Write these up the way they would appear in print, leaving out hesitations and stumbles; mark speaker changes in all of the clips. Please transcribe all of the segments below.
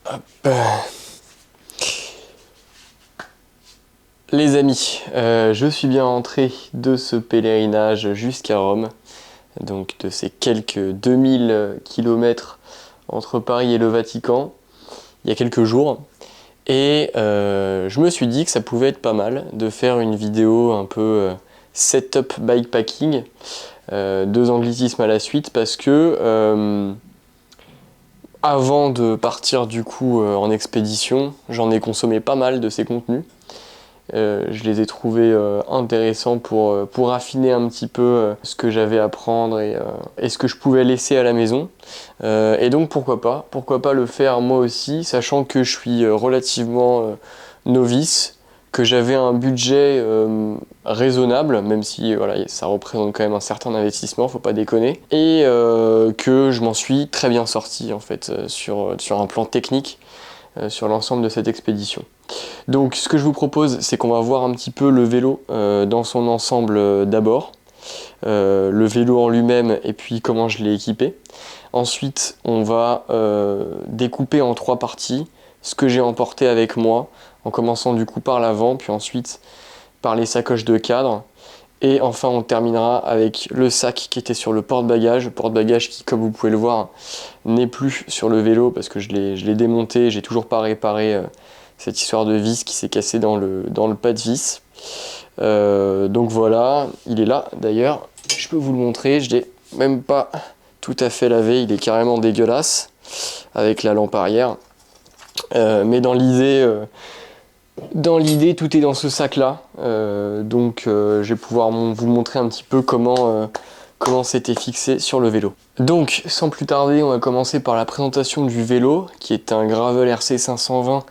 Speaker 1: Hop. Les amis, je suis bien rentré de ce pèlerinage jusqu'à Rome, donc de ces quelques 2000 km entre Paris et le Vatican, il y a quelques jours. Et je me suis dit que ça pouvait être pas mal de faire une vidéo un peu setup bikepacking, 2 anglicismes à la suite, parce que avant de partir du coup en expédition, j'en ai consommé pas mal de ces contenus. Je les ai trouvés intéressants pour affiner un petit peu ce que j'avais à prendre et ce que je pouvais laisser à la maison. Et donc pourquoi pas le faire moi aussi, sachant que je suis relativement novice, que j'avais un budget raisonnable, même si voilà, ça représente quand même un certain investissement, faut pas déconner, et que je m'en suis très bien sorti en fait sur un plan technique sur l'ensemble de cette expédition. Donc ce que je vous propose, c'est qu'on va voir un petit peu le vélo dans son ensemble d'abord, le vélo en lui-même et puis comment je l'ai équipé. Ensuite, on va découper en 3 parties ce que j'ai emporté avec moi, en commençant du coup par l'avant, puis ensuite par les sacoches de cadre. Et enfin, on terminera avec le sac qui était sur le porte-bagages qui, comme vous pouvez le voir, n'est plus sur le vélo parce que je l'ai démonté, j'ai toujours pas réparé cette histoire de vis qui s'est cassée dans le pas de vis. Donc voilà, il est là d'ailleurs, je peux vous le montrer, je l'ai même pas tout à fait lavé, il est carrément dégueulasse avec la lampe arrière. Mais dans l'idée, tout est dans ce sac là, donc je vais pouvoir vous montrer un petit peu comment c'était fixé sur le vélo. Donc sans plus tarder, on va commencer par la présentation du vélo qui est un Gravel RC 520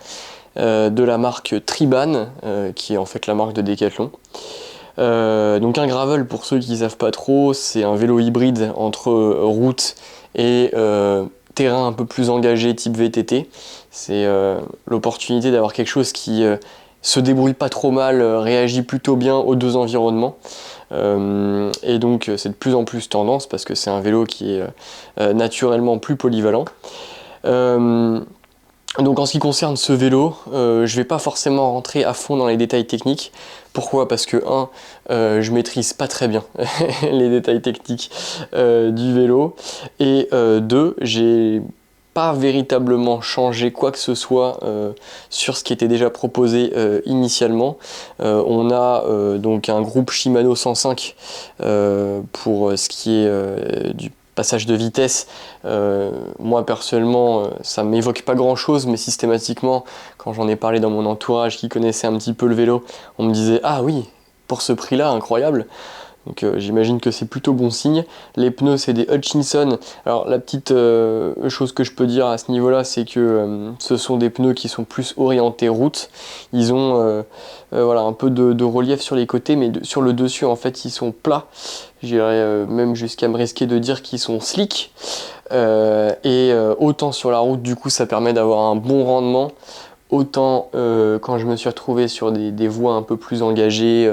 Speaker 1: de la marque Triban, qui est en fait la marque de Decathlon. Donc un gravel, pour ceux qui ne savent pas trop, c'est un vélo hybride entre route et terrain un peu plus engagé type VTT. C'est l'opportunité d'avoir quelque chose qui se débrouille pas trop mal, réagit plutôt bien aux 2 environnements. Et donc c'est de plus en plus tendance parce que c'est un vélo qui est naturellement plus polyvalent. Donc en ce qui concerne ce vélo, je vais pas forcément rentrer à fond dans les détails techniques. Pourquoi ? Parce que je maîtrise pas très bien les détails techniques du vélo. Et 2, j'ai pas véritablement changé quoi que ce soit sur ce qui était déjà proposé initialement. On a donc un groupe Shimano 105 pour ce qui est du passage de vitesse. Moi personnellement ça m'évoque pas grand chose, mais systématiquement quand j'en ai parlé dans mon entourage qui connaissait un petit peu le vélo, on me disait ah oui, pour ce prix là incroyable. Donc j'imagine que c'est plutôt bon signe. Les pneus c'est des Hutchinson. Alors la petite chose que je peux dire à ce niveau là, c'est que ce sont des pneus qui sont plus orientés route. Ils ont voilà, un peu de relief sur les côtés, mais sur le dessus en fait ils sont plats. J'irais même jusqu'à me risquer de dire qu'ils sont slick. Autant sur la route du coup ça permet d'avoir un bon rendement, autant quand je me suis retrouvé sur des voies un peu plus engagées,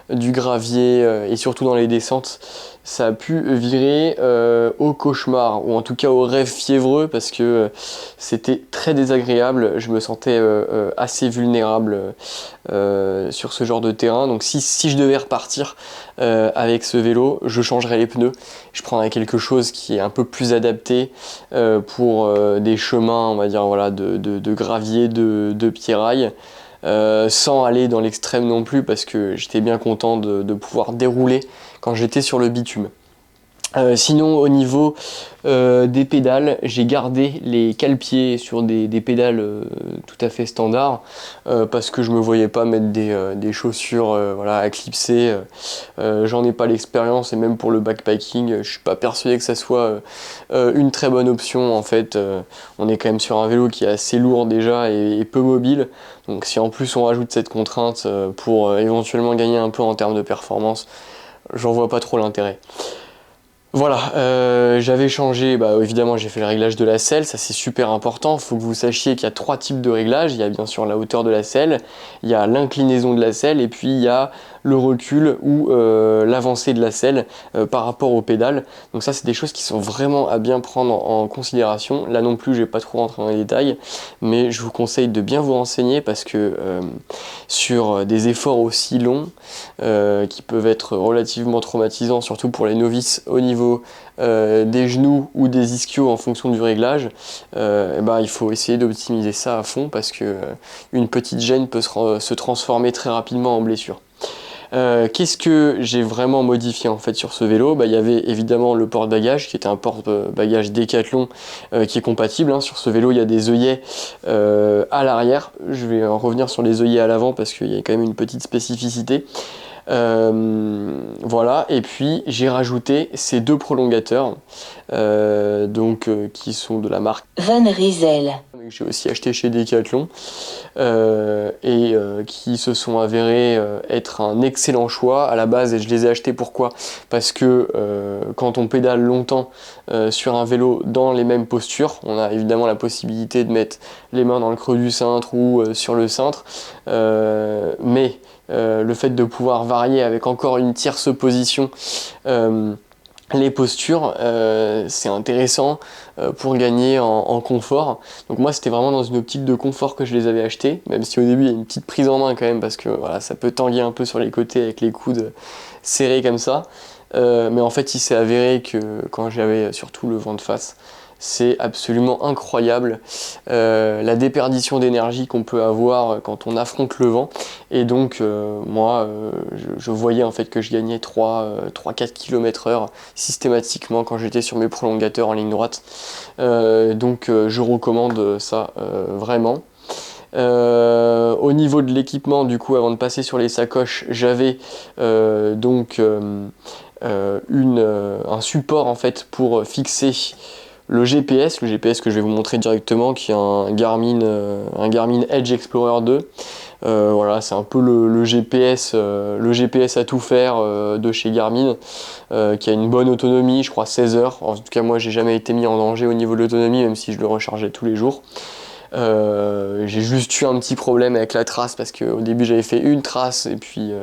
Speaker 1: du gravier et surtout dans les descentes, ça a pu virer au cauchemar ou en tout cas au rêve fiévreux parce que c'était très désagréable. Je me sentais assez vulnérable sur ce genre de terrain. Donc si je devais repartir avec ce vélo, je changerais les pneus. Je prendrais quelque chose qui est un peu plus adapté pour des chemins, on va dire, voilà, de gravier, de pierraille. Sans aller dans l'extrême non plus parce que j'étais bien content de pouvoir dérouler quand j'étais sur le bitume. Sinon au niveau des pédales, j'ai gardé les cale-pieds sur des pédales tout à fait standards parce que je me voyais pas mettre des chaussures voilà, à clipser. J'en ai pas l'expérience et même pour le backpacking, je suis pas persuadé que ça soit une très bonne option en fait. On est quand même sur un vélo qui est assez lourd déjà et peu mobile. Donc si en plus on rajoute cette contrainte pour éventuellement gagner un peu en termes de performance, j'en vois pas trop l'intérêt. Voilà, j'avais changé, évidemment j'ai fait le réglage de la selle, ça c'est super important, il faut que vous sachiez qu'il y a 3 types de réglages, il y a bien sûr la hauteur de la selle, il y a l'inclinaison de la selle et puis il y a le recul ou l'avancée de la selle par rapport aux pédales. Donc ça c'est des choses qui sont vraiment à bien prendre en considération. Là non plus je vais pas trop rentrer dans les détails, mais je vous conseille de bien vous renseigner parce que sur des efforts aussi longs qui peuvent être relativement traumatisants, surtout pour les novices au niveau des genoux ou des ischios en fonction du réglage, il faut essayer d'optimiser ça à fond parce que une petite gêne peut se transformer très rapidement en blessure. Qu'est-ce que j'ai vraiment modifié en fait sur ce vélo? Il y avait évidemment le porte-bagages qui était un porte-bagages Décathlon qui est compatible, hein. Sur ce vélo il y a des œillets à l'arrière, je vais en revenir sur les œillets à l'avant parce qu'il y a quand même une petite spécificité. Voilà, et puis j'ai rajouté ces 2 prolongateurs qui sont de la marque
Speaker 2: Van Rysel.
Speaker 1: J'ai aussi acheté chez Decathlon qui se sont avérés être un excellent choix à la base. Et je les ai achetés pourquoi? Parce que quand on pédale longtemps sur un vélo dans les mêmes postures, on a évidemment la possibilité de mettre les mains dans le creux du cintre ou sur le cintre, mais le fait de pouvoir varier avec encore une tierce position les postures, c'est intéressant pour gagner en confort. Donc moi c'était vraiment dans une optique de confort que je les avais achetés, même si au début il y a une petite prise en main quand même parce que voilà, ça peut tanguer un peu sur les côtés avec les coudes serrés comme ça. Mais en fait il s'est avéré que quand j'avais surtout le vent de face, c'est absolument incroyable la déperdition d'énergie qu'on peut avoir quand on affronte le vent. Et donc moi je voyais en fait que je gagnais 3-4 km/h systématiquement quand j'étais sur mes prolongateurs en ligne droite. Je recommande ça vraiment. Au niveau de l'équipement, du coup, avant de passer sur les sacoches, j'avais un support en fait pour fixer le GPS que je vais vous montrer directement, qui est un Garmin Edge Explorer 2. Voilà, c'est un peu le GPS à tout faire de chez Garmin, qui a une bonne autonomie, je crois 16 heures. En tout cas, moi, j'ai jamais été mis en danger au niveau de l'autonomie, même si je le rechargeais tous les jours. J'ai juste eu un petit problème avec la trace parce qu'au début j'avais fait une trace et puis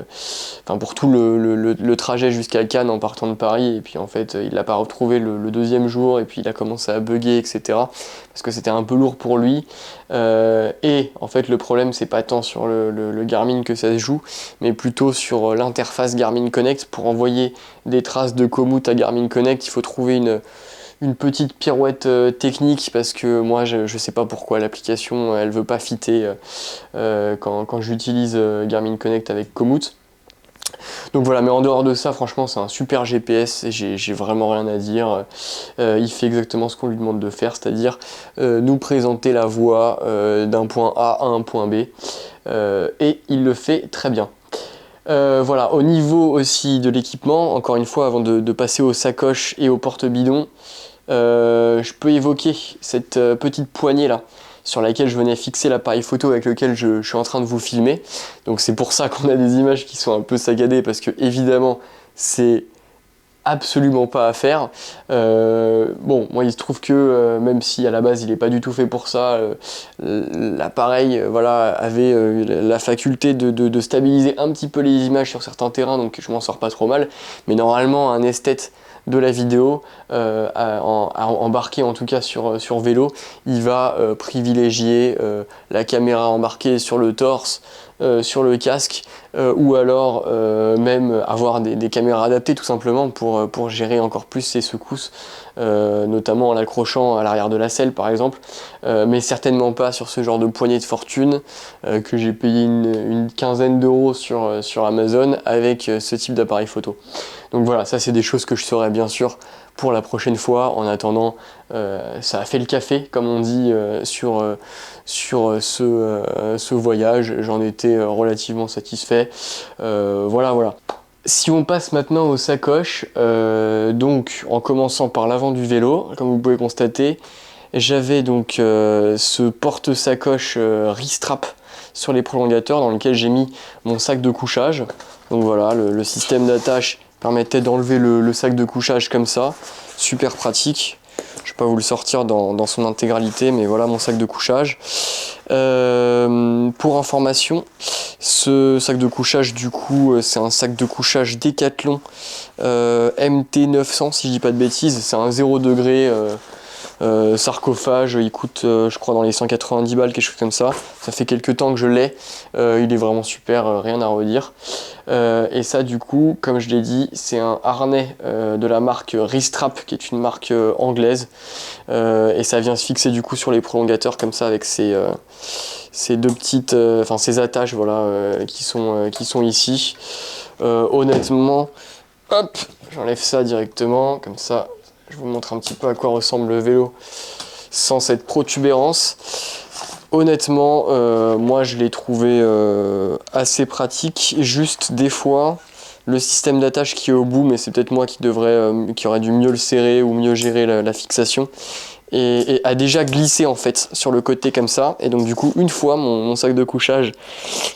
Speaker 1: pour tout le trajet jusqu'à Cannes en partant de Paris, et puis en fait il l'a pas retrouvé le deuxième jour et puis il a commencé à bugger, etc. parce que c'était un peu lourd pour lui, et en fait le problème c'est pas tant sur le Garmin que ça se joue, mais plutôt sur l'interface Garmin Connect. Pour envoyer des traces de Komoot à Garmin Connect, il faut trouver une petite pirouette technique parce que moi je sais pas pourquoi l'application elle veut pas fitter quand j'utilise Garmin Connect avec Komoot. Donc voilà, mais en dehors de ça, franchement c'est un super GPS et j'ai vraiment rien à dire. Il fait exactement ce qu'on lui demande de faire, c'est-à-dire nous présenter la voie d'un point A à un point B, et il le fait très bien. Voilà, au niveau aussi de l'équipement, encore une fois avant de passer aux sacoches et aux porte-bidons, je peux évoquer cette petite poignée là sur laquelle je venais fixer l'appareil photo avec lequel je suis en train de vous filmer. Donc c'est pour ça qu'on a des images qui sont un peu saccadées parce que évidemment c'est absolument pas à faire. Moi il se trouve que même si à la base il est pas du tout fait pour ça, l'appareil avait la faculté de stabiliser un petit peu les images sur certains terrains, donc je m'en sors pas trop mal. Mais normalement un esthète de la vidéo embarqué en tout cas sur vélo, il va privilégier la caméra embarquée sur le torse, sur le casque, ou alors même avoir des caméras adaptées tout simplement pour gérer encore plus ses secousses, notamment en l'accrochant à l'arrière de la selle par exemple, mais certainement pas sur ce genre de poignée de fortune que j'ai payé une quinzaine d'euros sur Amazon avec ce type d'appareil photo. Donc voilà, ça c'est des choses que je saurai bien sûr pour la prochaine fois. En attendant, ça a fait le café comme on dit sur ce voyage. J'en étais relativement satisfait. Voilà. Si on passe maintenant aux sacoches, donc en commençant par l'avant du vélo, comme vous pouvez constater, j'avais donc ce porte-sacoche Ristrap sur les prolongateurs dans lequel j'ai mis mon sac de couchage. Donc voilà, le système d'attache permettait d'enlever le sac de couchage comme ça, super pratique. Je ne vais pas vous le sortir dans son intégralité, mais voilà mon sac de couchage. Pour information, ce sac de couchage, du coup, c'est un sac de couchage Decathlon MT900, si je dis pas de bêtises. C'est un 0 degré sarcophage, il coûte je crois dans les 190 balles, quelque chose comme ça. Ça fait quelques temps que je l'ai, il est vraiment super, rien à redire. Et ça, du coup, comme je l'ai dit, c'est un harnais de la marque Ristrap, qui est une marque anglaise, et ça vient se fixer du coup sur les prolongateurs comme ça avec ces deux petites, ces attaches, voilà, qui sont ici. Honnêtement, hop, j'enlève ça directement, comme ça. Je vous montre un petit peu à quoi ressemble le vélo sans cette protubérance. Honnêtement, moi je l'ai trouvé assez pratique. Juste des fois, le système d'attache qui est au bout, mais c'est peut-être moi qui aurait dû mieux le serrer ou mieux gérer la fixation, et a déjà glissé en fait sur le côté comme ça. Et donc du coup, une fois, mon sac de couchage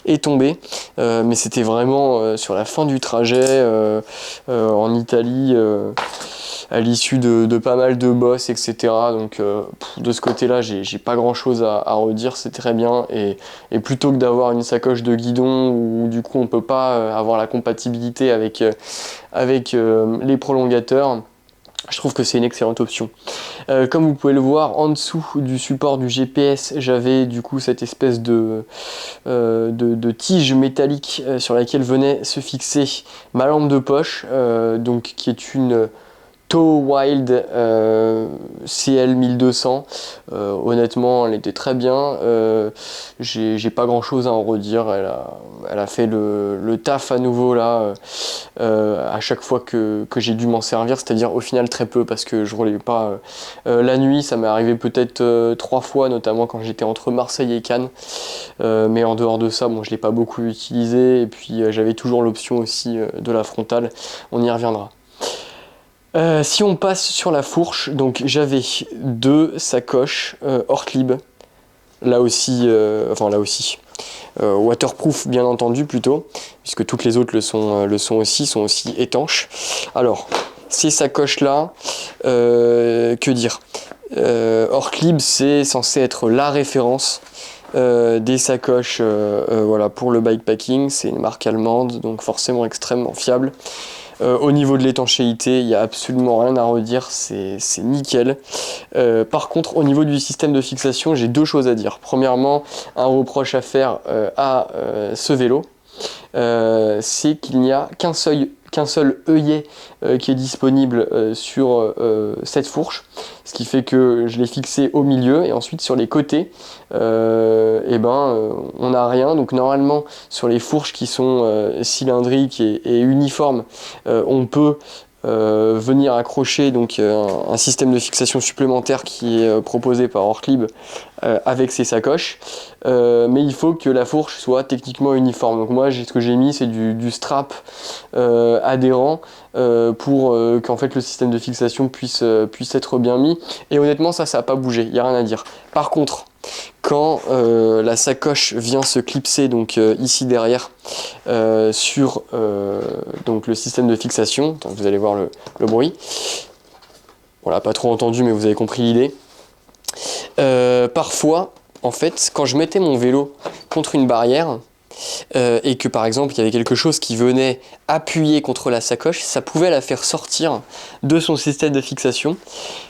Speaker 1: est tombé, mais c'était vraiment sur la fin du trajet en Italie. À l'issue de pas mal de bosses, etc. Donc de ce côté-là, j'ai pas grand-chose à redire, c'est très bien. Et plutôt que d'avoir une sacoche de guidon où du coup on peut pas avoir la compatibilité avec les prolongateurs, je trouve que c'est une excellente option. Comme vous pouvez le voir, en dessous du support du GPS, j'avais du coup cette espèce de tige métallique sur laquelle venait se fixer ma lampe de poche, donc qui est une Wild CL1200. Honnêtement, elle était très bien. J'ai pas grand chose à en redire. Elle a fait le taf à nouveau là à chaque fois que j'ai dû m'en servir, c'est-à-dire au final très peu parce que je roulais pas la nuit. Ça m'est arrivé peut-être 3 fois, notamment quand j'étais entre Marseille et Cannes. Mais en dehors de ça, bon, je l'ai pas beaucoup utilisé. Et puis j'avais toujours l'option aussi de la frontale. On y reviendra. Si on passe sur la fourche, donc j'avais 2 sacoches Ortlieb, là aussi, waterproof bien entendu plutôt, puisque toutes les autres sont aussi étanches. Alors, ces sacoches-là, que dire, Ortlieb, c'est censé être la référence des sacoches voilà, pour le bikepacking. C'est une marque allemande, donc forcément extrêmement fiable. Au niveau de l'étanchéité, il n'y a absolument rien à redire, c'est nickel. Par contre, au niveau du système de fixation, j'ai 2 choses à dire. Premièrement, un reproche à faire à ce vélo, c'est qu'il n'y a qu'un seul œillet qui est disponible sur cette fourche, ce qui fait que je l'ai fixé au milieu, et ensuite sur les côtés, on n'a rien. Donc normalement sur les fourches qui sont cylindriques et uniformes, on peut venir accrocher donc un système de fixation supplémentaire qui est proposé par Ortlieb avec ses sacoches, mais il faut que la fourche soit techniquement uniforme. Donc moi ce que j'ai mis, c'est du strap adhérent pour qu'en fait le système de fixation puisse être bien mis, et honnêtement ça n'a pas bougé, il n'y a rien à dire. Par contre, quand la sacoche vient se clipser donc ici derrière sur donc le système de fixation, donc vous allez voir le bruit, voilà, pas trop entendu mais vous avez compris l'idée. Parfois en fait, quand je mettais mon vélo contre une barrière et que par exemple il y avait quelque chose qui venait appuyer contre la sacoche, ça pouvait la faire sortir de son système de fixation.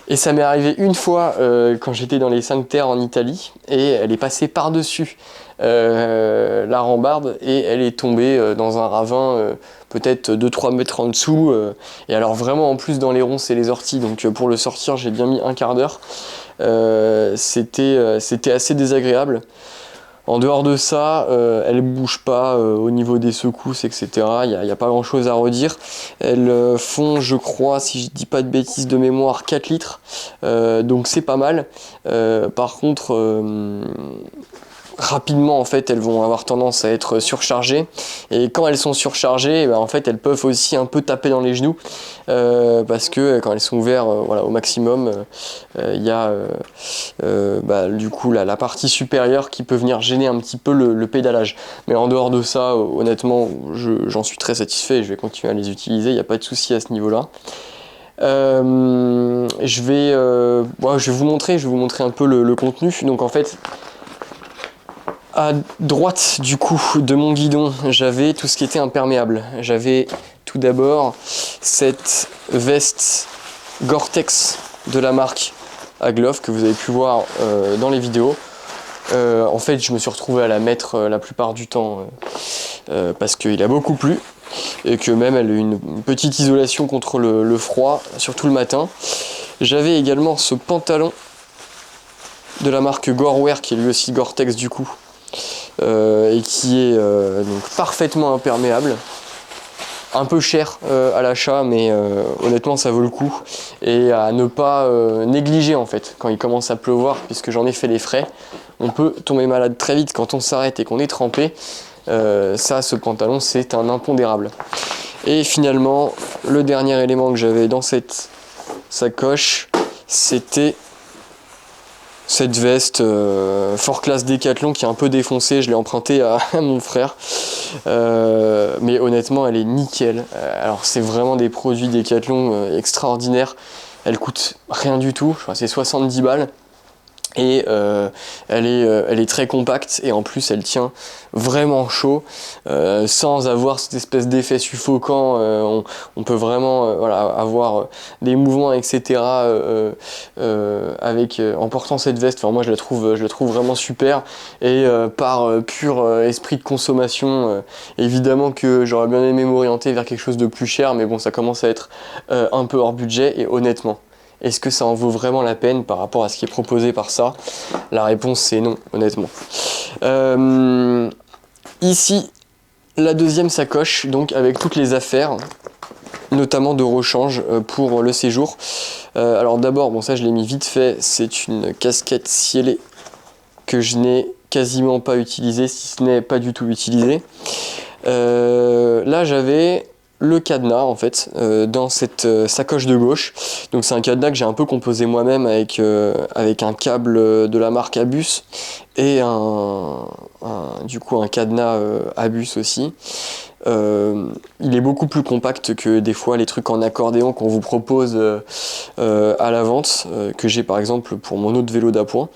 Speaker 1: Et ça m'est arrivé une fois quand j'étais dans les 5 terres en Italie, et elle est passée par-dessus la rambarde et elle est tombée dans un ravin peut-être 2-3 mètres en dessous, et alors vraiment en plus dans les ronces et les orties, donc pour le sortir j'ai bien mis un quart d'heure. C'était assez désagréable. En dehors de ça, elles ne bougent pas au niveau des secousses, etc. Il n'y a pas grand chose à redire. Elles font, je crois, si je dis pas de bêtises de mémoire, 4 litres. Donc c'est pas mal. Par contre, rapidement en fait elles vont avoir tendance à être surchargées, et quand elles sont surchargées, en fait elles peuvent aussi un peu taper dans les genoux, parce que quand elles sont ouvertes voilà, au maximum, il y a du coup la partie supérieure qui peut venir gêner un petit peu le pédalage. Mais en dehors de ça, honnêtement, j'en suis très satisfait et je vais continuer à les utiliser, il n'y a pas de souci à ce niveau-là. Je vais vous montrer un peu le contenu. Donc en fait, à droite du coup de mon guidon, j'avais tout ce qui était imperméable. J'avais tout d'abord cette veste Gore-Tex de la marque Agloff que vous avez pu voir dans les vidéos. En fait, je me suis retrouvé à la mettre la plupart du temps parce qu'il a beaucoup plu et que même elle a une petite isolation contre le froid, surtout le matin. J'avais également ce pantalon de la marque Gorewear qui est lui aussi Gore-Tex du coup, et qui est donc parfaitement imperméable, un peu cher à l'achat, mais honnêtement ça vaut le coup, et à ne pas négliger en fait quand il commence à pleuvoir, puisque j'en ai fait les frais. On peut tomber malade très vite quand on s'arrête et qu'on est trempé. Ce pantalon c'est un impondérable. Et finalement le dernier élément que j'avais dans cette sacoche, c'était cette veste Fort Class Decathlon qui est un peu défoncée. Je l'ai empruntée à mon frère, mais honnêtement elle est nickel. Alors c'est vraiment des produits Decathlon extraordinaires. Elle coûte rien du tout, je crois que c'est 70 balles. Et elle est très compacte, et en plus elle tient vraiment chaud, sans avoir cette espèce d'effet suffocant. On peut vraiment voilà, avoir des mouvements, etc. En portant cette veste. Enfin, moi je la trouve vraiment super, et par pur esprit de consommation, évidemment que j'aurais bien aimé m'orienter vers quelque chose de plus cher, mais bon, ça commence à être un peu hors budget. Et honnêtement, est-ce que ça en vaut vraiment la peine par rapport à ce qui est proposé par ça? La réponse c'est non, honnêtement. Ici, la deuxième sacoche, donc avec toutes les affaires, notamment de rechange pour le séjour. Alors d'abord, bon ça je l'ai mis vite fait, c'est une casquette cielée que je n'ai quasiment pas utilisée, si ce n'est pas du tout utilisée. Là j'avais le cadenas en fait dans cette sacoche de gauche. Donc c'est un cadenas que j'ai un peu composé moi-même avec un câble de la marque Abus, et du coup un cadenas Abus aussi. Il est beaucoup plus compact que des fois les trucs en accordéon qu'on vous propose à la vente, que j'ai par exemple pour mon autre vélo d'appoint.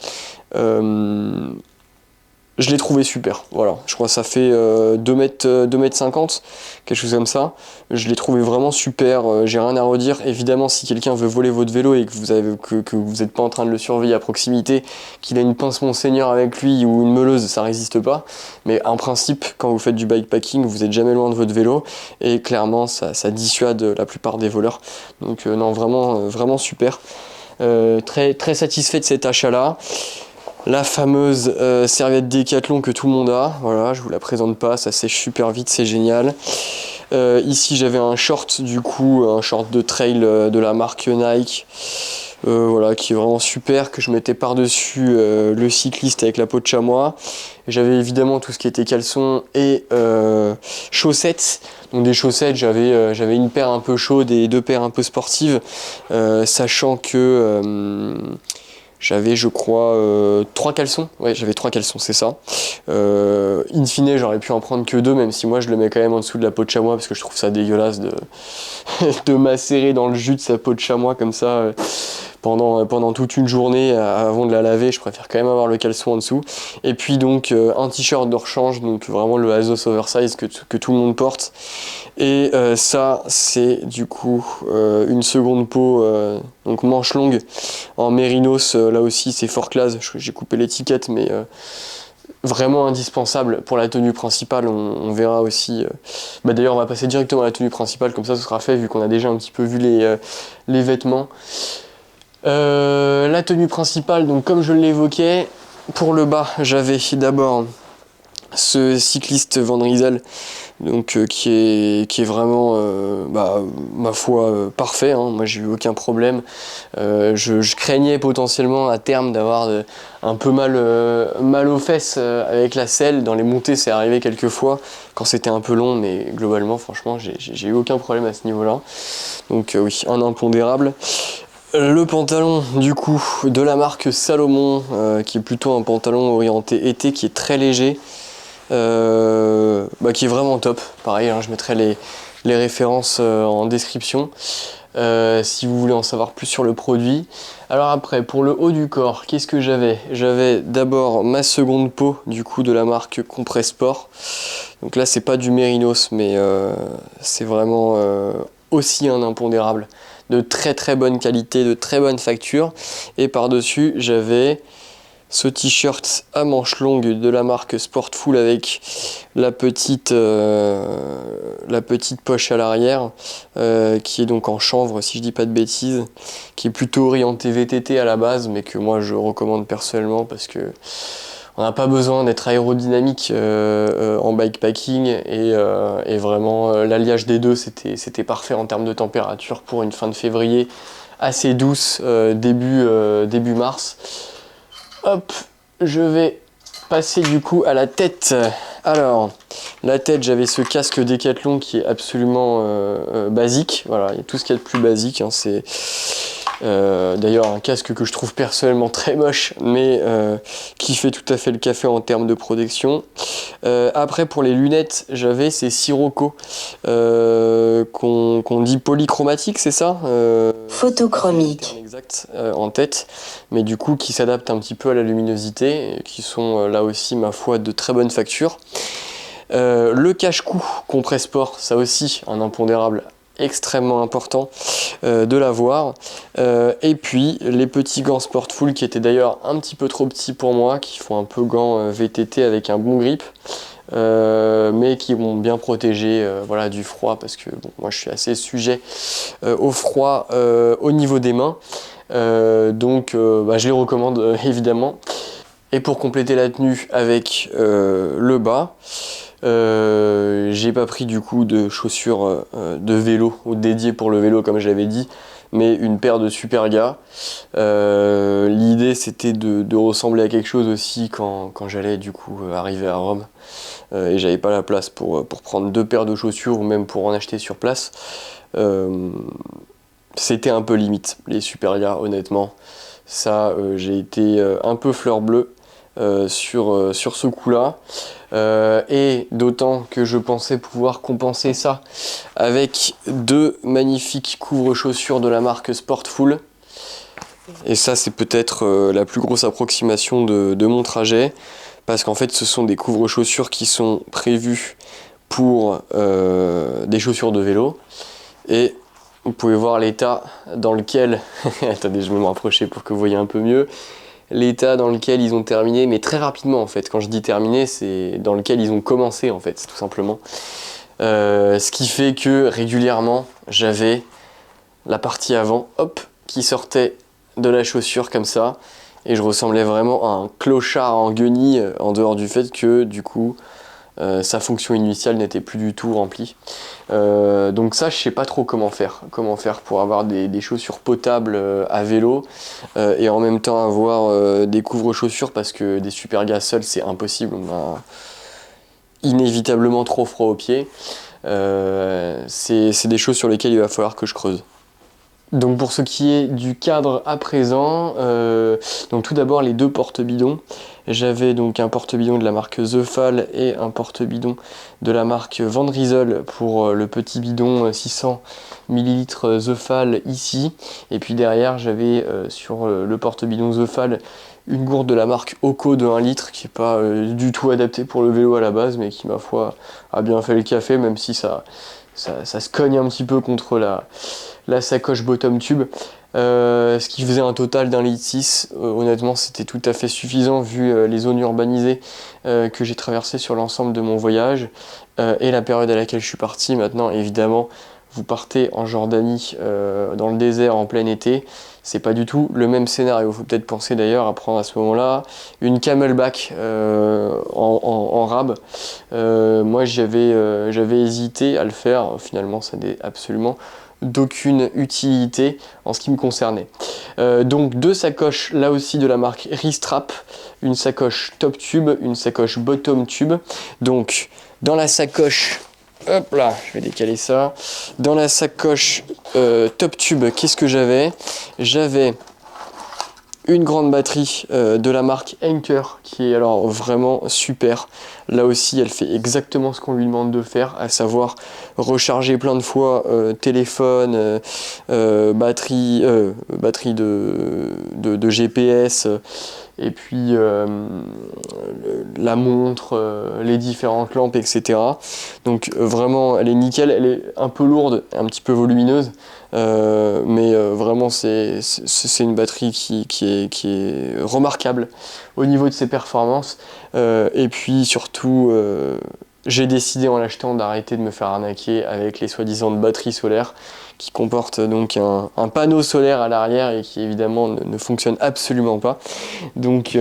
Speaker 1: Je l'ai trouvé super, voilà, je crois que ça fait 2 mètres 50, quelque chose comme ça. Je l'ai trouvé vraiment super, j'ai rien à redire. Évidemment, si quelqu'un veut voler votre vélo et que vous n'êtes pas en train de le surveiller à proximité, qu'il a une pince Monseigneur avec lui ou une meuleuse, ça résiste pas. Mais en principe, quand vous faites du bikepacking, vous n'êtes jamais loin de votre vélo, et clairement ça dissuade la plupart des voleurs. Donc non, vraiment super. Très, très satisfait de cet achat-là. La fameuse serviette Décathlon que tout le monde a, voilà, je vous la présente pas, ça sèche super vite, c'est génial. Ici j'avais un short, du coup, un short de trail de la marque Nike, voilà, qui est vraiment super, que je mettais par-dessus le cycliste avec la peau de chamois. J'avais évidemment tout ce qui était caleçon et chaussettes. Donc des chaussettes, j'avais une paire un peu chaude et 2 paires un peu sportives, sachant que j'avais, je crois, 3 caleçons. Ouais, j'avais 3 caleçons, c'est ça. In fine, j'aurais pu en prendre que 2, même si moi je le mets quand même en dessous de la peau de chamois, parce que je trouve ça dégueulasse de macérer dans le jus de sa peau de chamois comme ça pendant toute une journée avant de la laver. Je préfère quand même avoir le caleçon en dessous. Et puis donc un t-shirt de rechange, donc vraiment le Asos Oversize que tout le monde porte. Et ça, c'est du coup une seconde peau, donc manche longue en mérinos. Là aussi, c'est Fort Class. J'ai coupé l'étiquette, mais vraiment indispensable pour la tenue principale. On verra aussi. D'ailleurs, on va passer directement à la tenue principale, comme ça, ce sera fait vu qu'on a déjà un petit peu vu les vêtements. La tenue principale, donc comme je l'évoquais, pour le bas, j'avais d'abord ce cycliste Van Rysel donc qui est vraiment, ma foi, parfait, hein. Moi j'ai eu aucun problème. Je craignais potentiellement à terme d'avoir un peu mal aux fesses avec la selle. Dans les montées c'est arrivé quelques fois quand c'était un peu long, mais globalement franchement j'ai eu aucun problème à ce niveau-là. Donc oui, un impondérable. Le pantalon du coup de la marque Salomon, qui est plutôt un pantalon orienté été, qui est très léger, qui est vraiment top. Pareil, hein, je mettrai les références en description si vous voulez en savoir plus sur le produit. Alors après, pour le haut du corps, qu'est-ce que j'avais? J'avais d'abord ma seconde peau du coup de la marque Compressport. Donc là c'est pas du mérinos, mais c'est vraiment aussi un impondérable de très très bonne qualité, de très bonne facture. Et par-dessus, j'avais ce t-shirt à manches longues de la marque Sportful avec la petite poche à l'arrière, qui est donc en chanvre si je dis pas de bêtises, qui est plutôt orienté VTT à la base, mais que moi je recommande personnellement parce que on n'a pas besoin d'être aérodynamique en bikepacking, et vraiment l'alliage des deux c'était parfait en termes de température pour une fin de février assez douce, début mars. Hop, je vais passer du coup à la tête. Alors, la tête, j'avais ce casque Decathlon qui est absolument basique. Voilà, il y a tout ce qu'il y a de plus basique, hein. C'est d'ailleurs un casque que je trouve personnellement très moche, mais qui fait tout à fait le café en termes de protection. Après, pour les lunettes, j'avais ces Sirocco qu'on dit polychromatiques, c'est ça,
Speaker 2: photochromique.
Speaker 1: Exact, en tête, mais du coup qui s'adaptent un petit peu à la luminosité, et qui sont là aussi, ma foi, de très bonne facture. Le cache-cou Compressport, ça aussi un impondérable extrêmement important de l'avoir. Et puis les petits gants Sportful qui étaient d'ailleurs un petit peu trop petits pour moi, qui font un peu gants VTT avec un bon grip, mais qui vont bien protéger voilà, du froid, parce que bon, moi je suis assez sujet au froid au niveau des mains, donc je les recommande évidemment. Et pour compléter la tenue avec le bas, j'ai pas pris du coup de chaussures de vélo ou dédiées pour le vélo comme je l'avais dit, mais une paire de Superga. L'idée c'était de ressembler à quelque chose aussi quand j'allais du coup arriver à Rome, et j'avais pas la place pour prendre deux paires de chaussures ou même pour en acheter sur place. C'était un peu limite les Superga, honnêtement. Ça, j'ai été un peu fleur bleue sur ce coup-là, et d'autant que je pensais pouvoir compenser ça avec deux magnifiques couvre-chaussures de la marque Sportful, et ça c'est peut-être la plus grosse approximation de mon trajet, parce qu'en fait ce sont des couvre-chaussures qui sont prévus pour des chaussures de vélo, et vous pouvez voir l'état dans lequel attendez, je vais me rapprocher pour que vous voyez un peu mieux l'état dans lequel ils ont terminé, mais très rapidement en fait. Quand je dis terminé, c'est dans lequel ils ont commencé en fait, tout simplement. Ce qui fait que régulièrement, j'avais la partie avant, hop, qui sortait de la chaussure comme ça, et je ressemblais vraiment à un clochard en guenille, en dehors du fait que du coup, sa fonction initiale n'était plus du tout remplie. Donc ça, je sais pas trop comment faire pour avoir des chaussures potables à vélo, et en même temps avoir des couvre-chaussures, parce que des Superga seuls c'est impossible, on a inévitablement trop froid aux pieds. C'est des choses sur lesquelles il va falloir que je creuse. Donc pour ce qui est du cadre à présent, donc tout d'abord les deux porte-bidons. J'avais donc un porte-bidon de la marque The Fall et un porte-bidon de la marque Van Rysel pour le petit bidon 600 ml The Fall ici. Et puis derrière j'avais sur le porte-bidon The Fall une gourde de la marque Oco de 1 litre qui n'est pas du tout adaptée pour le vélo à la base, mais qui ma foi a bien fait le café, même si ça se cogne un petit peu contre la sacoche bottom tube. Ce qui faisait un total d'1,6 litre. Honnêtement c'était tout à fait suffisant vu les zones urbanisées que j'ai traversées sur l'ensemble de mon voyage, et la période à laquelle je suis parti. Maintenant évidemment vous partez en Jordanie dans le désert en plein été, c'est pas du tout le même scénario. Il faut peut-être penser d'ailleurs à prendre à ce moment-là une Camelback en rab. Moi j'avais hésité à le faire, finalement ça n'est absolument d'aucune utilité en ce qui me concernait. Donc 2 sacoches là aussi de la marque Ristrap, une sacoche top tube, une sacoche bottom tube. Donc dans la sacoche, hop là, je vais décaler ça. Dans la sacoche top tube, qu'est-ce que j'avais? J'avais une grande batterie de la marque Anker qui est alors vraiment super. Là aussi elle fait exactement ce qu'on lui demande de faire, à savoir recharger plein de fois téléphone, batterie de GPS, et puis la montre, les différentes lampes, etc. Donc vraiment elle est nickel, elle est un peu lourde, un petit peu volumineuse, mais vraiment c'est une batterie qui est remarquable au niveau de ses performances, et puis surtout j'ai décidé en l'achetant d'arrêter de me faire arnaquer avec les soi-disant batteries solaires qui comportent donc un panneau solaire à l'arrière et qui évidemment ne fonctionne absolument pas. Donc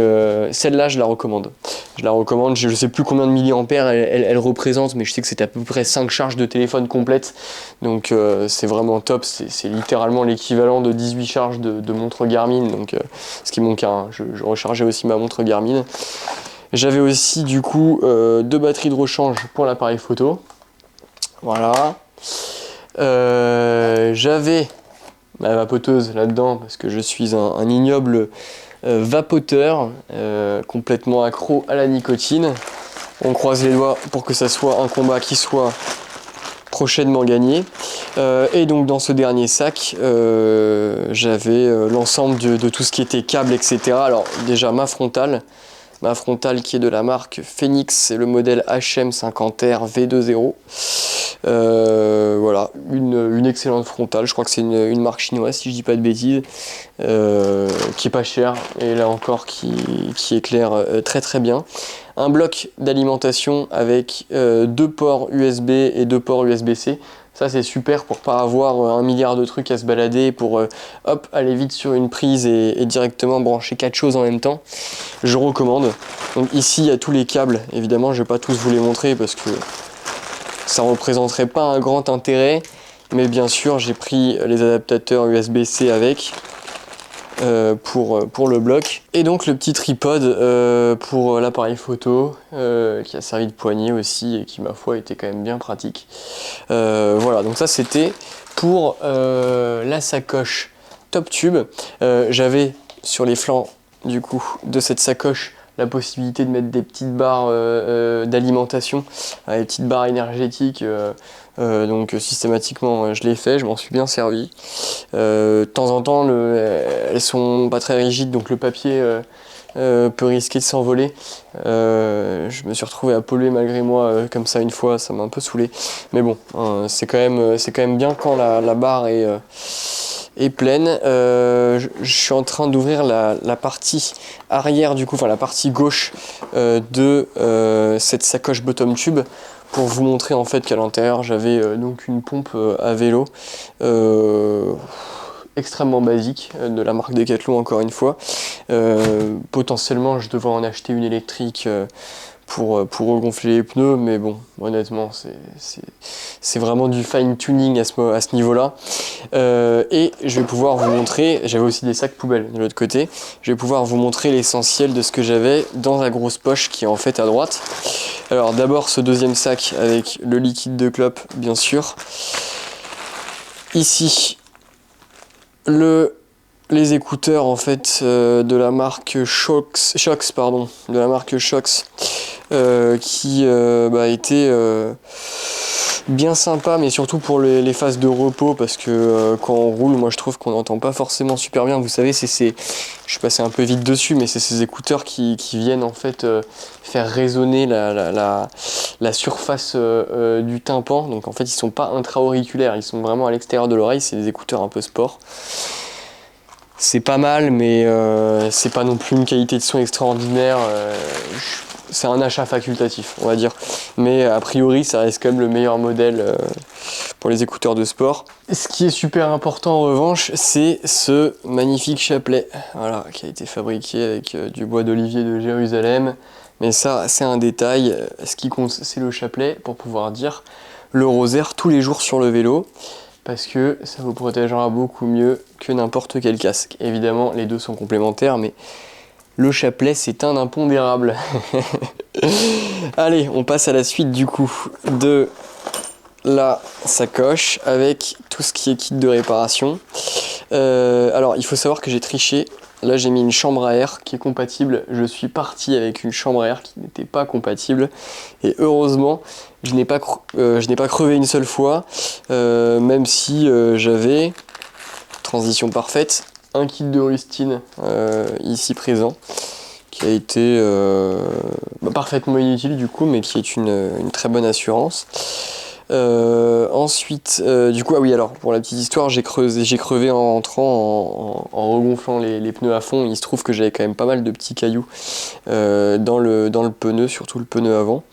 Speaker 1: celle-là je la recommande. Je ne sais plus combien de milliampères elle représente, mais je sais que c'est à peu près 5 charges de téléphone complètes. Donc c'est vraiment top, c'est littéralement l'équivalent de 18 charges de montre Garmin. Donc ce qui est mon cas, hein. Je rechargeais aussi ma montre Garmin. J'avais aussi du coup 2 batteries de rechange pour l'appareil photo. Voilà. J'avais ma vapoteuse là-dedans parce que je suis un ignoble vapoteur complètement accro à la nicotine. On croise les doigts pour que ça soit un combat qui soit prochainement gagné. Et donc dans ce dernier sac, j'avais l'ensemble de tout ce qui était câble, etc. Alors déjà ma frontale qui est de la marque Phoenix, c'est le modèle HM50R V20. Voilà, une excellente frontale, je crois que c'est une marque chinoise si je dis pas de bêtises, qui est pas chère et là encore qui éclaire très très bien. Un bloc d'alimentation avec 2 ports USB et 2 ports USB-C. Ça c'est super pour pas avoir 1 milliard de trucs à se balader, pour hop, aller vite sur une prise et directement brancher 4 choses en même temps. Je recommande. Donc ici il y a tous les câbles, évidemment je vais pas tous vous les montrer parce que ça représenterait pas un grand intérêt, mais bien sûr j'ai pris les adaptateurs USB-C avec pour le bloc, et donc le petit tripode pour l'appareil photo qui a servi de poignée aussi et qui ma foi était quand même bien pratique. Voilà, donc ça c'était pour la sacoche top tube. J'avais sur les flancs du coup de cette sacoche la possibilité de mettre des petites barres d'alimentation, des petites barres énergétiques, donc systématiquement je l'ai fait, je m'en suis bien servi. De temps en temps elles sont pas très rigides, donc le papier peut risquer de s'envoler. Je me suis retrouvé à polluer malgré moi comme ça une fois, ça m'a un peu saoulé, mais bon, c'est quand même bien quand la barre est pleine. Je suis en train d'ouvrir la partie arrière du coup, enfin la partie gauche de cette sacoche bottom tube pour vous montrer en fait qu'à l'intérieur j'avais donc une pompe à vélo extrêmement basique de la marque Decathlon encore une fois. Potentiellement je devrais en acheter une électrique pour regonfler les pneus, mais bon, honnêtement c'est vraiment du fine tuning à ce niveau là. Et je vais pouvoir vous montrer, j'avais aussi des sacs poubelles de l'autre côté, je vais pouvoir vous montrer l'essentiel de ce que j'avais dans la grosse poche qui est en fait à droite. Alors d'abord ce deuxième sac avec le liquide de clope bien sûr, ici les écouteurs en fait de la marque Shox, de la marque Shox, qui étaient bien sympa, mais surtout pour les phases de repos, parce que quand on roule, moi je trouve qu'on n'entend pas forcément super bien. Vous savez, je suis passé un peu vite dessus, mais c'est ces écouteurs qui viennent en fait faire résonner la surface du tympan. Donc en fait ils sont pas intra-auriculaires, ils sont vraiment à l'extérieur de l'oreille, c'est des écouteurs un peu sport. C'est pas mal, mais c'est pas non plus une qualité de son extraordinaire. c'est un achat facultatif, on va dire. Mais a priori, ça reste quand même le meilleur modèle pour les écouteurs de sport. Ce qui est super important en revanche, c'est ce magnifique chapelet, voilà, qui a été fabriqué avec du bois d'olivier de Jérusalem. Mais ça, c'est un détail. Ce qui compte, c'est le chapelet pour pouvoir dire le rosaire tous les jours sur le vélo, parce que ça vous protégera beaucoup mieux que n'importe quel casque. Évidemment, les deux sont complémentaires, mais le chapelet, c'est un impondérable. Allez, on passe à la suite du coup de la sacoche avec tout ce qui est kit de réparation. Alors, il faut savoir que j'ai triché. Là, j'ai mis une chambre à air qui est compatible. Je suis parti avec une chambre à air qui n'était pas compatible. Et heureusement, je n'ai pas crevé une seule fois, même si j'avais, transition parfaite, un kit de rustine ici présent, qui a été parfaitement inutile du coup, mais qui est une très bonne assurance. Ensuite, du coup, ah oui, alors pour la petite histoire, j'ai crevé en rentrant, en regonflant les pneus à fond. Il se trouve que j'avais quand même pas mal de petits cailloux dans le pneu, surtout le pneu avant.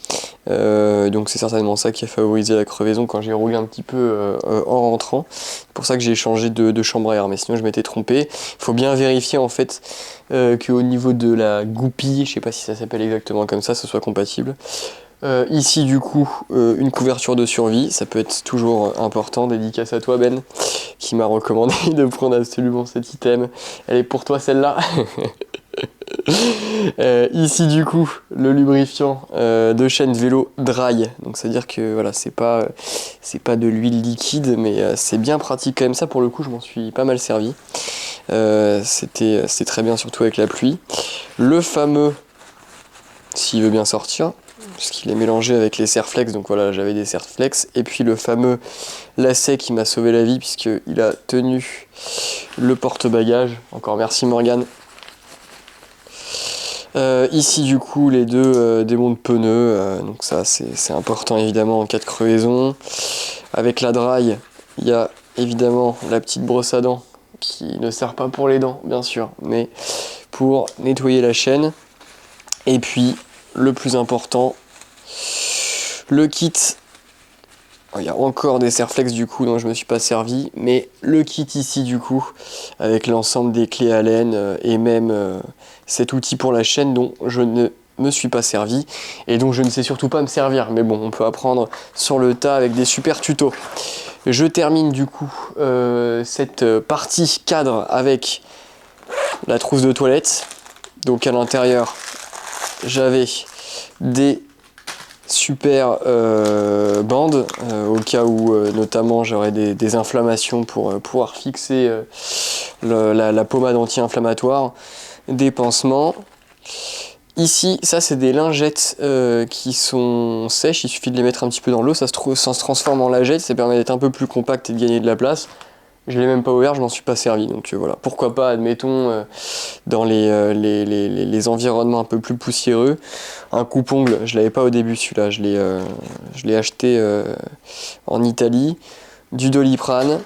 Speaker 1: Donc c'est certainement ça qui a favorisé la crevaison quand j'ai roulé un petit peu en rentrant. C'est pour ça que j'ai changé de chambre à air, mais sinon je m'étais trompé. Il faut bien vérifier en fait qu'au niveau de la goupille, je sais pas si ça s'appelle exactement comme ça, ce soit compatible. Ici du coup une couverture de survie, ça peut être toujours important, dédicace à toi Ben qui m'a recommandé de prendre absolument cet item, elle est pour toi celle-là. Ici du coup le lubrifiant de chaîne vélo dry, donc c'est à dire que voilà, c'est pas de l'huile liquide, mais c'est bien pratique quand même. Ça pour le coup je m'en suis pas mal servi, c'était très bien, surtout avec la pluie. Le fameux, s'il veut bien sortir, puisqu'il est mélangé avec les Serflex, donc voilà, j'avais des Serflex, et puis le fameux lacet qui m'a sauvé la vie puisqu'il a tenu le porte-bagages, encore merci Morgane. Ici du coup les deux démons de pneus, donc ça c'est important évidemment en cas de crevaison. Avec la dry, il y a évidemment la petite brosse à dents qui ne sert pas pour les dents bien sûr, mais pour nettoyer la chaîne. Et puis le plus important, le kit. Il y a encore des Serflex du coup dont je me suis pas servi, mais le kit ici du coup avec l'ensemble des clés Allen et même cet outil pour la chaîne dont je ne me suis pas servi et dont je ne sais surtout pas me servir, mais bon, on peut apprendre sur le tas avec des super tutos. Je termine du coup cette partie cadre avec la trousse de toilette. Donc à l'intérieur j'avais des super bandes au cas où notamment j'aurais des inflammations pour pouvoir fixer la pommade anti-inflammatoire, des pansements. Ici, ça c'est des lingettes qui sont sèches, il suffit de les mettre un petit peu dans l'eau, ça se transforme en lingette, ça permet d'être un peu plus compact et de gagner de la place. Je l'ai même pas ouvert, je m'en suis pas servi, donc voilà, pourquoi pas, admettons, dans les environnements un peu plus poussiéreux. Un coupe-ongle, je l'avais pas au début celui-là, je l'ai acheté en Italie. Du Doliprane.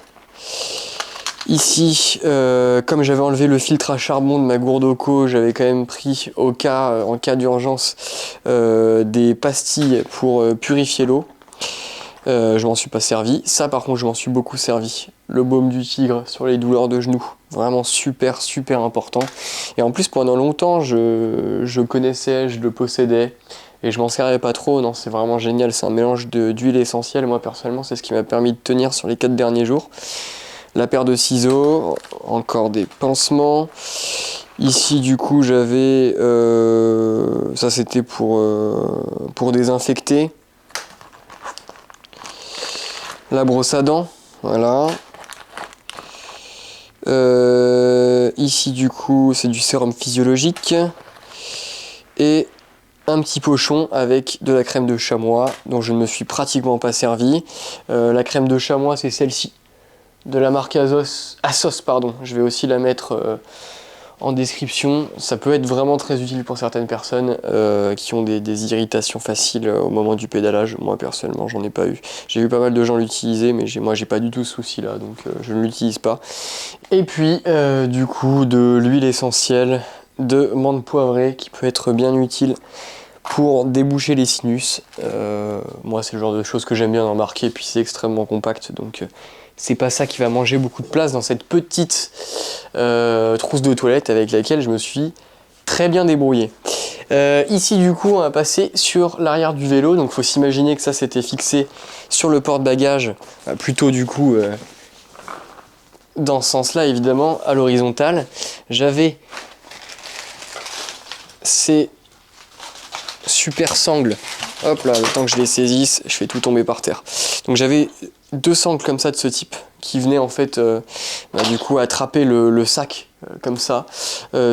Speaker 1: Ici, comme j'avais enlevé le filtre à charbon de ma gourde Oco, j'avais quand même pris en cas d'urgence, des pastilles pour purifier l'eau. Je m'en suis pas servi. Ça par contre je m'en suis beaucoup servi. Le baume du tigre sur les douleurs de genoux. Vraiment super important. Et en plus pendant longtemps je connaissais, je le possédais. Et je m'en servais pas trop. Non, c'est vraiment génial. C'est un mélange d'huile essentielle. Moi personnellement c'est ce qui m'a permis de tenir sur les 4 derniers jours. La paire de ciseaux. Encore des pansements. Ici du coup j'avais... ça c'était pour désinfecter. La brosse à dents, voilà. Ici du coup c'est du sérum physiologique. Et un petit pochon avec de la crème de chamois dont je ne me suis pratiquement pas servi. La crème de chamois c'est celle-ci, de la marque Asos, pardon. Je vais aussi la mettre en description. Ça peut être vraiment très utile pour certaines personnes qui ont des irritations faciles au moment du pédalage. Moi personnellement j'en ai pas eu. J'ai vu pas mal de gens l'utiliser, mais moi j'ai pas du tout ce souci là, donc je ne l'utilise pas. Et puis du coup de l'huile essentielle de menthe poivrée qui peut être bien utile pour déboucher les sinus. Moi, c'est le genre de choses que j'aime bien embarquer, puis c'est extrêmement compact, donc c'est pas ça qui va manger beaucoup de place dans cette petite trousse de toilette avec laquelle je me suis très bien débrouillé. Ici, du coup, on va passer sur l'arrière du vélo, donc il faut s'imaginer que ça c'était fixé sur le porte-bagages, plutôt du coup dans ce sens-là, évidemment, à l'horizontale. J'avais ces super sangles, hop là, le temps que je les saisisse, je fais tout tomber par terre. Donc j'avais 2 sangles comme ça de ce type qui venaient en fait du coup attraper le sac comme ça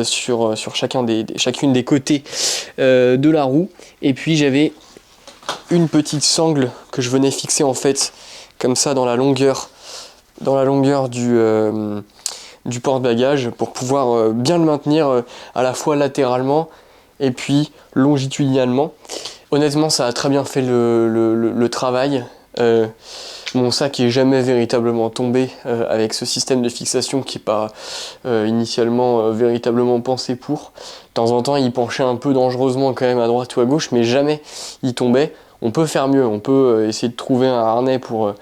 Speaker 1: sur chacune des côtés de la roue. Et puis j'avais une petite sangle que je venais fixer en fait comme ça dans la longueur du porte-bagages pour pouvoir bien le maintenir à la fois latéralement et puis longitudinalement. Honnêtement, ça a très bien fait le travail. Mon sac est jamais véritablement tombé avec ce système de fixation qui n'est pas initialement véritablement pensé pour. De temps en temps, il penchait un peu dangereusement quand même à droite ou à gauche, mais jamais il tombait. On peut faire mieux, on peut essayer de trouver un harnais pour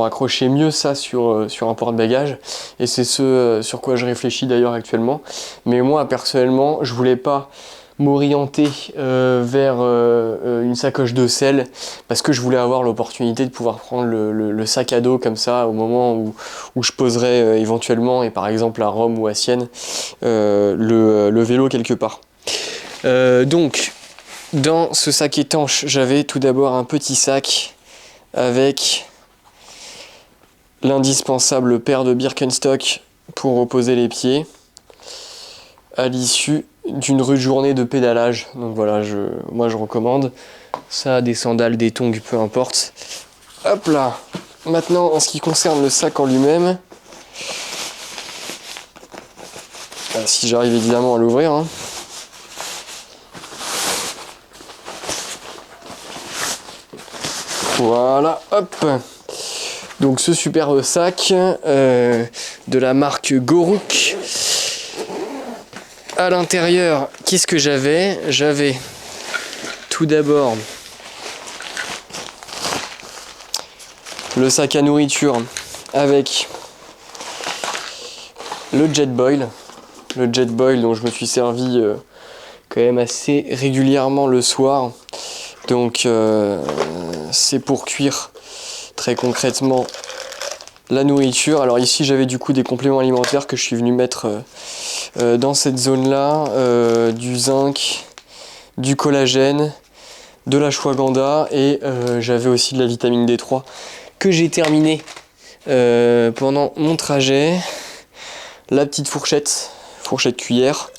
Speaker 1: accrocher mieux ça sur un porte-bagages, et c'est ce sur quoi je réfléchis d'ailleurs actuellement. Mais moi, personnellement, je voulais pas m'orienter vers une sacoche de selle parce que je voulais avoir l'opportunité de pouvoir prendre le sac à dos comme ça au moment où je poserais éventuellement, et par exemple à Rome ou à Sienne, le vélo quelque part. Donc dans ce sac étanche, j'avais tout d'abord un petit sac avec l'indispensable paire de Birkenstock pour reposer les pieds à l'issue d'une rude journée de pédalage. Donc voilà, moi je recommande ça, des sandales, des tongs, peu importe. Hop là. Maintenant, en ce qui concerne le sac en lui-même, si j'arrive évidemment à l'ouvrir, hein. Voilà, hop. Donc ce superbe sac de la marque Goruk. À l'intérieur, qu'est-ce que j'avais? J'avais tout d'abord le sac à nourriture avec le Jetboil. Le Jetboil dont je me suis servi quand même assez régulièrement le soir. Donc c'est pour cuire très concrètement la nourriture. Alors ici j'avais du coup des compléments alimentaires que je suis venu mettre dans cette zone là, du zinc, du collagène, de l'ashwagandha, et j'avais aussi de la vitamine D3 que j'ai terminé pendant mon trajet. La petite fourchette cuillère,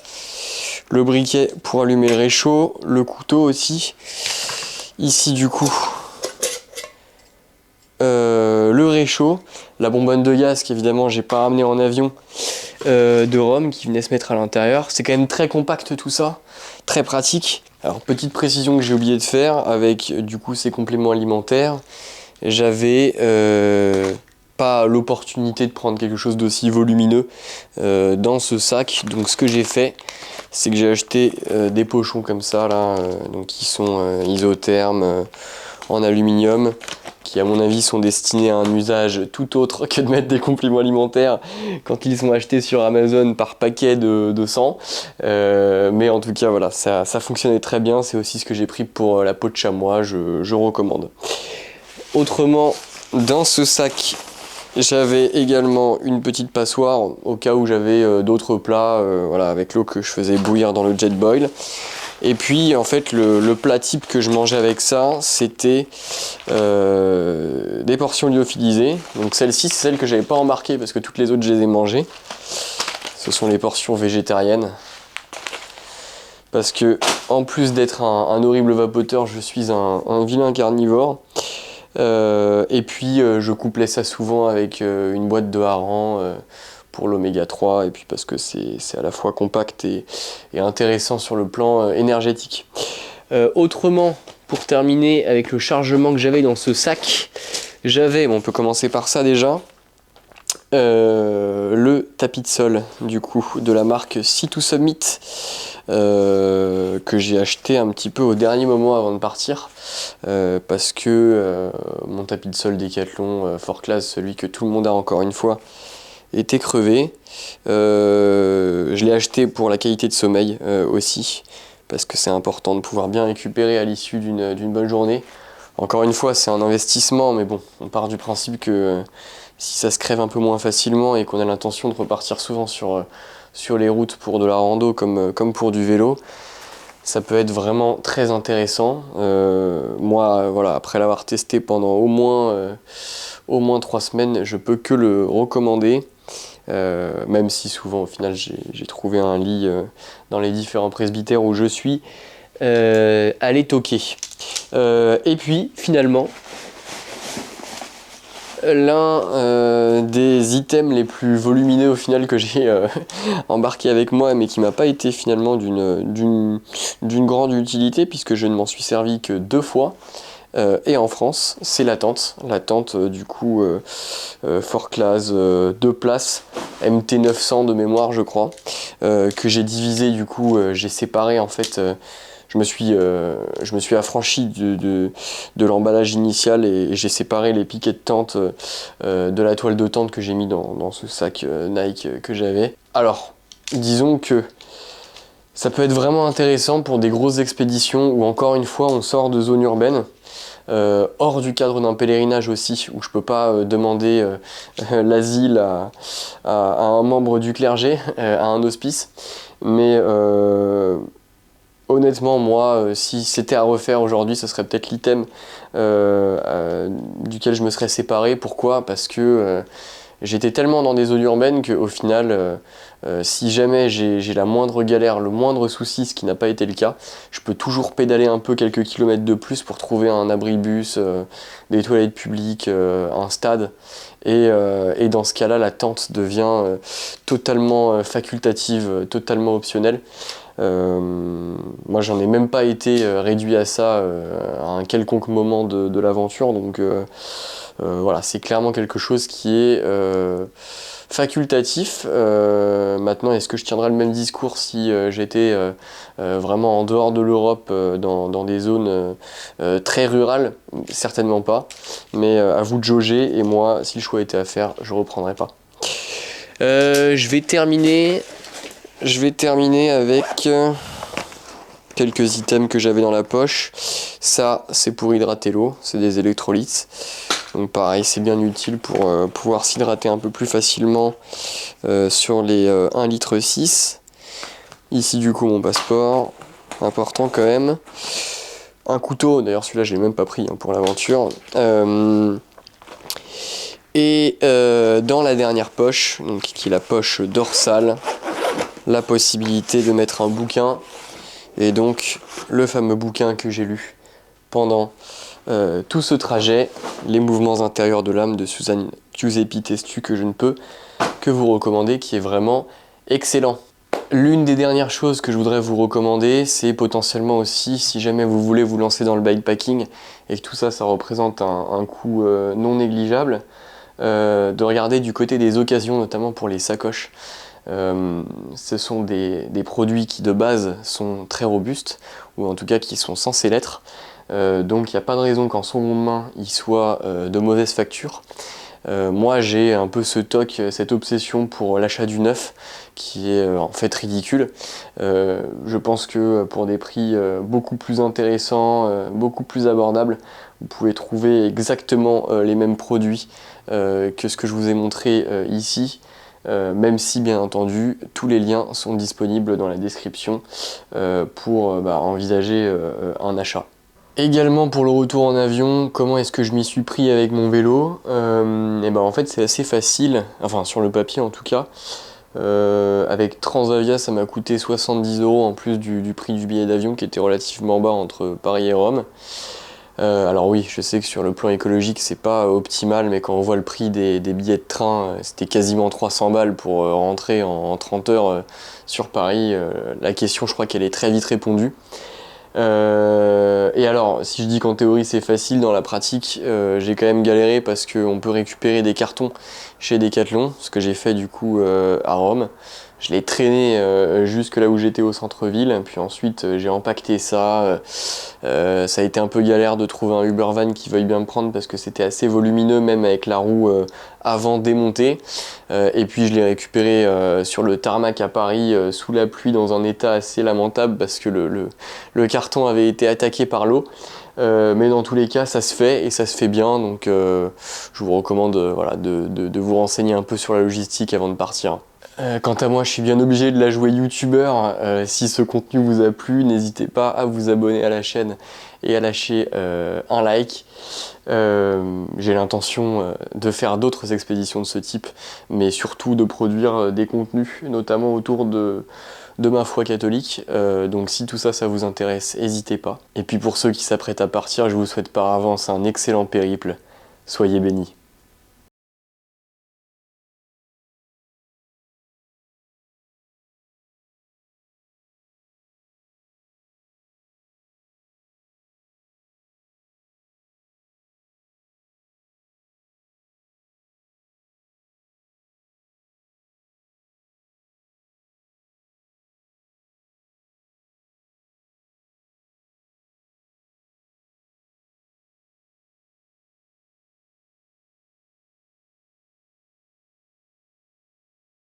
Speaker 1: le briquet pour allumer le réchaud, le couteau aussi. Ici du coup le réchaud, la bonbonne de gaz qu'évidemment j'ai pas ramené en avion de Rome qui venait se mettre à l'intérieur. C'est quand même très compact tout ça, très pratique. Alors petite précision que j'ai oublié de faire avec du coup ces compléments alimentaires, j'avais pas l'opportunité de prendre quelque chose d'aussi volumineux dans ce sac. Donc ce que j'ai fait, c'est que j'ai acheté des pochons comme ça là, donc qui sont isothermes en aluminium, qui à mon avis sont destinés à un usage tout autre que de mettre des compléments alimentaires quand ils sont achetés sur Amazon par paquet de 100. Mais en tout cas voilà, ça fonctionnait très bien. C'est aussi ce que j'ai pris pour la peau de chamois, je recommande. Autrement, dans ce sac, j'avais également une petite passoire au cas où j'avais d'autres plats voilà, avec l'eau que je faisais bouillir dans le Jetboil. Et puis en fait le plat type que je mangeais avec ça, c'était des portions lyophilisées. Donc celle-ci, c'est celle que j'avais pas embarquée parce que toutes les autres je les ai mangées. Ce sont les portions végétariennes. Parce que en plus d'être un horrible vapoteur, je suis un vilain carnivore. Et puis je couplais ça souvent avec une boîte de harengs pour l'oméga 3, et puis parce que c'est à la fois compact et intéressant sur le plan énergétique. Autrement, pour terminer avec le chargement que j'avais dans ce sac, j'avais, bon, on peut commencer par ça déjà, le tapis de sol du coup de la marque Sea2Summit que j'ai acheté un petit peu au dernier moment avant de partir parce que mon tapis de sol Decathlon Fort Class, celui que tout le monde a encore une fois, était crevé. Je l'ai acheté pour la qualité de sommeil aussi, parce que c'est important de pouvoir bien récupérer à l'issue d'une bonne journée. Encore une fois, c'est un investissement, mais bon, on part du principe que si ça se crève un peu moins facilement et qu'on a l'intention de repartir souvent sur les routes pour de la rando comme pour du vélo, ça peut être vraiment très intéressant. Moi, voilà, après l'avoir testé pendant au moins 3 semaines, je peux que le recommander. Même si souvent au final j'ai trouvé un lit dans les différents presbytères où je suis allé toquer. Et puis finalement, l'un des items les plus volumineux au final que j'ai embarqué avec moi, mais qui m'a pas été finalement d'une grande utilité puisque je ne m'en suis servi que 2 fois. Et en France, c'est la tente du coup Fort Class 2 places MT 900 de mémoire je crois, que j'ai divisé du coup, j'ai séparé en fait, je me suis affranchi de l'emballage initial et j'ai séparé les piquets de tente de la toile de tente que j'ai mis dans ce sac Nike que j'avais. Alors, disons que ça peut être vraiment intéressant pour des grosses expéditions où encore une fois on sort de zone urbaine. Hors du cadre d'un pèlerinage aussi, où je peux pas demander l'asile à un membre du clergé, à un hospice. Mais honnêtement, moi, si c'était à refaire aujourd'hui, ce serait peut-être l'item duquel je me serais séparé. Pourquoi ? Parce que j'étais tellement dans des zones urbaines qu'au final, si jamais j'ai la moindre galère, le moindre souci, ce qui n'a pas été le cas, je peux toujours pédaler un peu quelques kilomètres de plus pour trouver un abribus, des toilettes publiques, un stade. Et dans ce cas-là, la tente devient totalement facultative, totalement optionnelle. Moi, j'en ai même pas été réduit à ça à un quelconque moment de l'aventure, donc voilà, c'est clairement quelque chose qui est facultatif. Maintenant, est-ce que je tiendrai le même discours si j'étais vraiment en dehors de l'Europe, dans des zones très rurales? Certainement pas, mais à vous de jauger, et moi, si le choix était à faire, je reprendrai pas. Je vais terminer avec quelques items que j'avais dans la poche. Ça, c'est pour hydrater l'eau, c'est des électrolytes. Donc pareil, c'est bien utile pour pouvoir s'hydrater un peu plus facilement sur les 1,6 litre. Ici du coup mon passeport, important quand même. Un couteau, d'ailleurs celui-là je l'ai même pas pris pour l'aventure. Et dans la dernière poche, donc, qui est la poche dorsale, la possibilité de mettre un bouquin. Et donc le fameux bouquin que j'ai lu pendant tout ce trajet, Les mouvements intérieurs de l'âme de Suzanne Giuseppi Testu, que je ne peux que vous recommander, qui est vraiment excellent. L'une des dernières choses que je voudrais vous recommander, c'est potentiellement aussi, si jamais vous voulez vous lancer dans le bikepacking et que tout ça, ça représente un coût non négligeable, de regarder du côté des occasions, notamment pour les sacoches. Ce sont des produits qui de base sont très robustes, ou en tout cas qui sont censés l'être. Donc il n'y a pas de raison qu'en seconde main ils soient de mauvaise facture. Moi j'ai un peu ce toc, cette obsession pour l'achat du neuf qui est en fait ridicule. Je pense que pour des prix beaucoup plus intéressants, beaucoup plus abordables, vous pouvez trouver exactement les mêmes produits que ce que je vous ai montré ici. Même si bien entendu tous les liens sont disponibles dans la description pour envisager un achat. Également pour le retour en avion, comment est-ce que je m'y suis pris avec mon vélo? En fait c'est assez facile, enfin sur le papier en tout cas. Avec Transavia ça m'a coûté 70 € en plus du prix du billet d'avion qui était relativement bas entre Paris et Rome. Alors oui, je sais que sur le plan écologique c'est pas optimal, mais quand on voit le prix des billets de train, c'était quasiment 300 balles pour rentrer en 30 heures sur Paris, la question je crois qu'elle est très vite répondue. Et Et alors, si je dis qu'en théorie c'est facile, dans la pratique, j'ai quand même galéré parce qu'on peut récupérer des cartons chez Decathlon, ce que j'ai fait du coup à Rome. Je l'ai traîné jusque là où j'étais au centre-ville, puis ensuite j'ai empaqueté ça. Ça a été un peu galère de trouver un Uber Van qui veuille bien me prendre parce que c'était assez volumineux, même avec la roue avant démontée. Et puis je l'ai récupéré sur le tarmac à Paris sous la pluie dans un état assez lamentable parce que le carton avait été attaqué par l'eau. Mais dans tous les cas ça se fait et ça se fait bien, donc je vous recommande voilà, de vous renseigner un peu sur la logistique avant de partir. Quant à moi, je suis bien obligé de la jouer youtubeur. Si ce contenu vous a plu, n'hésitez pas à vous abonner à la chaîne et à lâcher un like. J'ai l'intention de faire d'autres expéditions de ce type, mais surtout de produire des contenus, notamment autour de ma foi catholique. Donc si tout ça, ça vous intéresse, n'hésitez pas. Et puis pour ceux qui s'apprêtent à partir, je vous souhaite par avance un excellent périple. Soyez bénis.